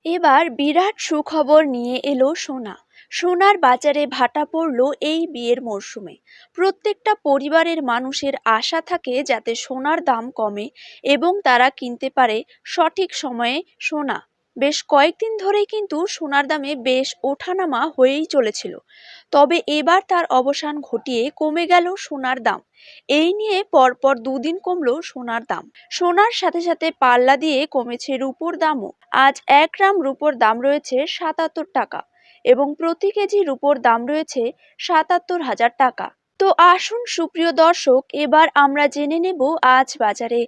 এবার বিরাট সুখবর নিয়ে এলো সোনা। সোনার বাজারে ভাটা পড়লো এই বিয়ের মরশুমে। প্রত্যেকটা পরিবারের মানুষের আশা থাকে যাতে সোনার দাম কমে এবং তারা কিনতে পারে সঠিক সময়ে সোনা। বেশ কয়েকদিন ধরেই কিন্তু সোনার দামে বেশ ওঠানামা হয়েই চলেছিল, তবে এবার তার অবসান ঘটিয়ে কমে গেল সোনার দাম। এই নিয়ে পরপর দুদিন কমলো সোনার দাম। সোনার সাথে সাথে পাল্লা দিয়ে কমেছে রূপোর দামও। আজ 1 গ্রাম রূপোর দাম রয়েছে 77 টাকা এবং প্রতি কেজি রূপোর দাম রয়েছে 77,000 টাকা। তো আসুন সুপ্রিয় দর্শক, এবার আমরা জেনে নেব আজ বাজারে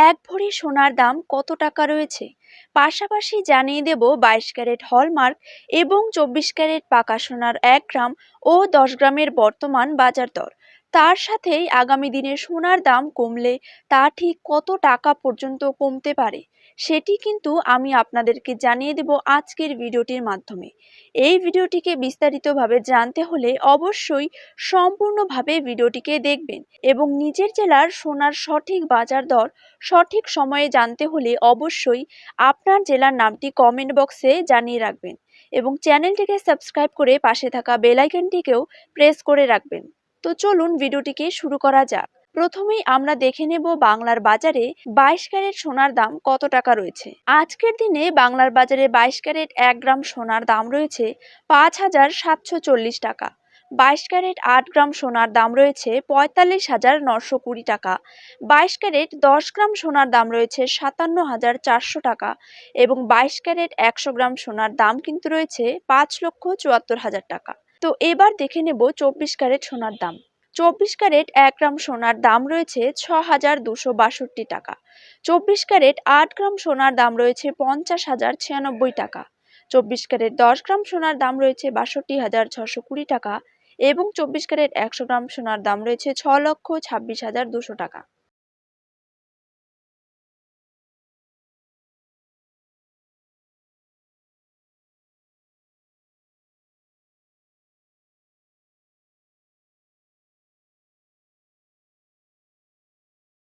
1 ভরি সোনার দাম কত টাকা রয়েছে। পাশাপাশি জানিয়ে দেব 22 ক্যারেট হলমার্ক এবং 24 ক্যারেট পাকা সোনার 1 গ্রাম ও 10 গ্রামের বর্তমান বাজার দর। তার সাথেই আগামী দিনে সোনার দাম কমলে তা ঠিক কত টাকা পর্যন্ত কমতে পারে সেটি কিন্তু আমি আপনাদেরকে জানিয়ে দেব আজকের ভিডিওটির মাধ্যমে। এই ভিডিওটিকে বিস্তারিতভাবে জানতে হলে অবশ্যই সম্পূর্ণভাবে ভিডিওটিকে দেখবেন এবং নিজের জেলার সোনার সঠিক বাজার দর সঠিক সময়ে জানতে হলে অবশ্যই আপনার জেলার নামটি কমেন্ট বক্সে জানিয়ে রাখবেন এবং চ্যানেলটিকে সাবস্ক্রাইব করে পাশে থাকা বেল আইকনটিকেও প্রেস করে রাখবেন। তো চলুন ভিডিওটিকে শুরু করা যাক। প্রথমেই আমরা দেখে নেব বাংলার বাজারে 22 ক্যারেট সোনার দাম কত টাকা রয়েছে। আজকের দিনে বাংলার বাজারে 22 ক্যারেট 1 গ্রাম সোনার দাম রয়েছে 5,740 টাকা। 22 ক্যারেট 8 গ্রাম সোনার দাম রয়েছে 45,920 টাকা। 22 ক্যারেট 10 গ্রাম সোনার দাম রয়েছে 57,400 টাকা এবং 22 ক্যারেট 100 গ্রাম সোনার দাম কিন্তু রয়েছে 5,74,000 টাকা। তো এবার দেখে নেব 24 ক্যারেট সোনার দাম। 24 ক্যারেট 1 গ্রাম সোনার দাম রয়েছে 6,262 টাকা। 24 ক্যারেট 8 গ্রাম সোনার দাম রয়েছে 50,096 টাকা। 24 ক্যারেট 10 গ্রাম সোনার দাম রয়েছে 62,620 টাকা এবং 24 ক্যারেট 100 গ্রাম সোনার দাম রয়েছে 6,26,200 টাকা।